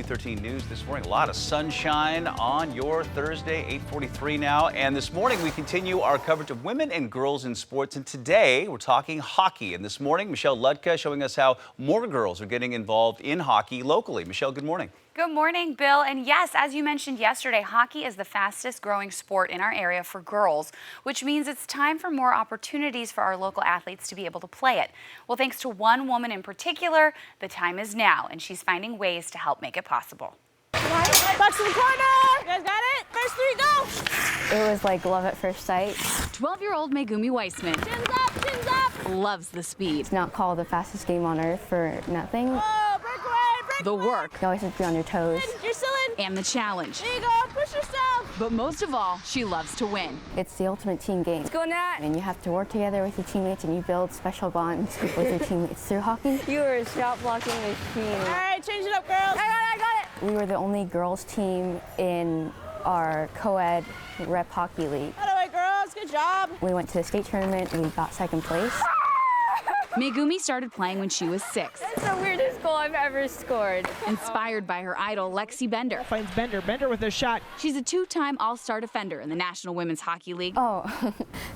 13 News this morning. A lot of sunshine on your Thursday, 8:43 now. And this morning we continue our coverage of women and girls in sports. And today we're talking hockey. And this morning, Michelle Ludka showing us how more girls are getting involved in hockey locally. Michelle, good morning. Good morning, Bill. And yes, as you mentioned yesterday, hockey is the fastest growing sport in our area for girls, which means it's time for more opportunities for our local athletes to be able to play it. Well, thanks to one woman in particular, the time is now, and she's finding ways to help make it possible. Box in the corner! You guys got it? First three, go! It was like love at first sight. 12-year-old Megumi Weissman Chins up, chins up! loves the speed, It's not called the fastest game on earth for nothing. Oh, break away, break the away! work, You always have to be on your toes. You're still in. and the challenge. There you go, push yourself! But most of all, she loves to win. It's the ultimate team game. Let's go, Nat! And you have to work together with your teammates and you build special bonds with your teammates through hockey. You are a shot blocking machine. All right, change it up, girls. I got it! We were the only girls team in our co-ed rep hockey league. By the way, girls, good job. We went to the state tournament and we got second place. Megumi started playing when she was 6, That's the weirdest goal I've ever scored. inspired by her idol, Lexi Bender. Finds Bender with a shot. She's a 2-time All-Star defender in the National Women's Hockey League, Oh,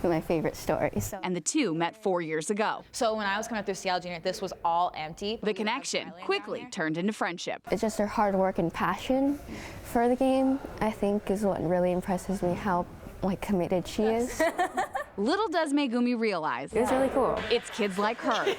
my favorite story. So and the two met 4 years ago. So when I was coming up through Seattle Junior, this was all empty. The connection quickly turned into friendship. it's just her hard work and passion for the game, I think, is what really impresses me, how committed she is. Little does Megumi realize, It was really cool. it's kids like her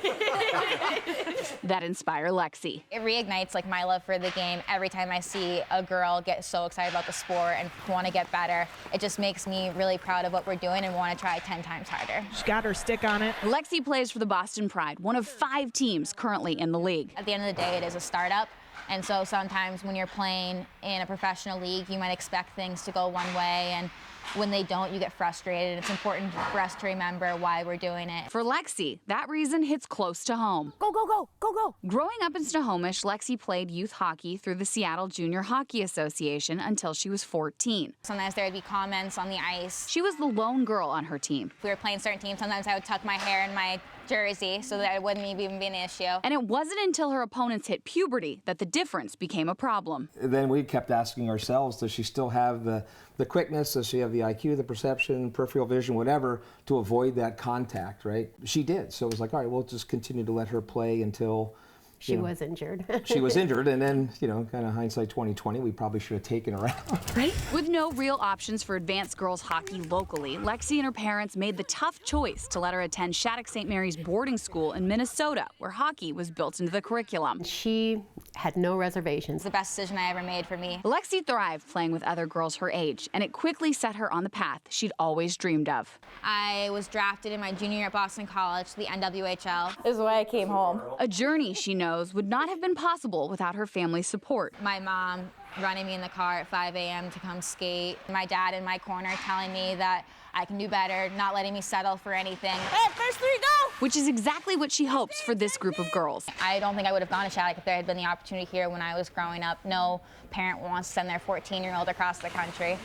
that inspire Lexi. It reignites my love for the game every time I see a girl get so excited about the sport and want to get better. It just makes me really proud of what we're doing and want to try 10 times harder. She's got her stick on it. Lexi plays for the Boston Pride, one of 5 teams currently in the league. At the end of the day, it is a startup. And so sometimes when you're playing in a professional league, you might expect things to go one way, and when they don't, you get frustrated. It's important for us to remember why we're doing it. For Lexi, that reason hits close to home. Go, go, go, go, go! Growing up in Snohomish, Lexi played youth hockey through the Seattle Junior Hockey Association until she was 14. Sometimes there would be comments on the ice. She was the lone girl on her team, If we were playing certain teams, sometimes I would tuck my hair in my jersey so that it wouldn't even be an issue. and it wasn't until her opponents hit puberty that the difference became a problem. Then we kept asking ourselves, does she still have the quickness? Does she have the IQ, the perception, peripheral vision, whatever, to avoid that contact, right? She did. So it was like, all right, we'll just continue to let her play until She was injured. she was injured. And then, kind of hindsight 2020, we probably should have taken her out. With no real options for advanced girls hockey locally, Lexi and her parents made the tough choice to let her attend Shattuck St. Mary's boarding school in Minnesota, where hockey was built into the curriculum. She had no reservations. It's the best decision I ever made for me. Lexi thrived playing with other girls her age, and it quickly set her on the path she'd always dreamed of. I was drafted in my junior year at Boston College to the NWHL. This is why I came home. A journey she knows would not have been possible without her family's support. My mom running me in the car at 5 a.m. to come skate. My dad in my corner telling me that I can do better, not letting me settle for anything. Hey, first three, go! Which is exactly what she hopes for this group of girls. I don't think I would have gone to Shattuck if there had been the opportunity here when I was growing up. No parent wants to send their 14-year-old across the country.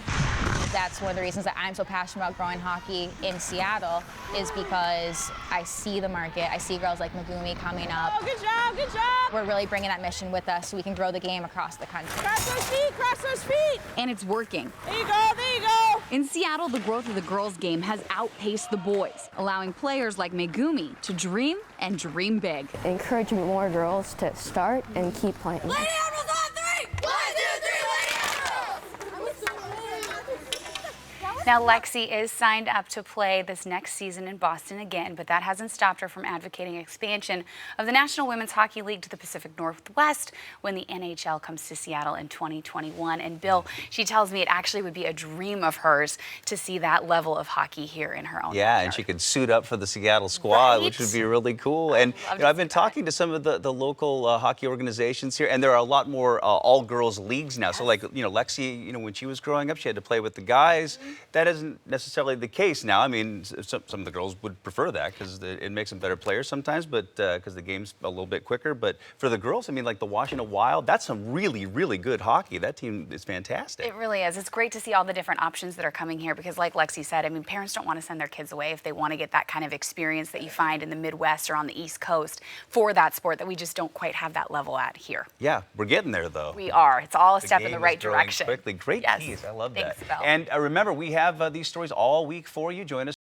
That's one of the reasons that I'm so passionate about growing hockey in Seattle, is because I see the market. I see girls like Megumi coming up. Oh, good job, good job! We're really bringing that mission with us so we can grow the game across the country. Cross those feet, cross those feet! And it's working. There you go, there you go! In Seattle, the growth of the girls' game has outpaced the boys, allowing players like Megumi to dream and dream big. Encourage more girls to start and keep playing. Lady Admirals on three! 1, 2, 3, Lady Admirals! Now, Lexi is signed up to play this next season in Boston again, but that hasn't stopped her from advocating expansion of the National Women's Hockey League to the Pacific Northwest when the NHL comes to Seattle in 2021. And Bill, she tells me it actually would be a dream of hers to see that level of hockey here in her own Yeah, backyard. and she could suit up for the Seattle squad, which would be really cool. And I've been talking to some of the local hockey organizations here, and there are a lot more all-girls leagues now. So Lexi, when she was growing up, she had to play with the guys. that isn't necessarily the case now. I mean, some of the girls would prefer that because it makes them better players sometimes, but because the game's a little bit quicker. But for the girls, I mean, like the Washington Wild, that's some really, really good hockey. That team is fantastic. It really is. It's great to see all the different options that are coming here because, like Lexi said, I mean, parents don't want to send their kids away if they want to get that kind of experience that you find in the Midwest or on the East Coast for that sport that we just don't quite have that level at here. Yeah, we're getting there, though. We are. It's all a step in game the right is growing direction. quickly. Great Yes. piece. I love Thanks, that. Belle. And remember, we have these stories all week for you. Join us.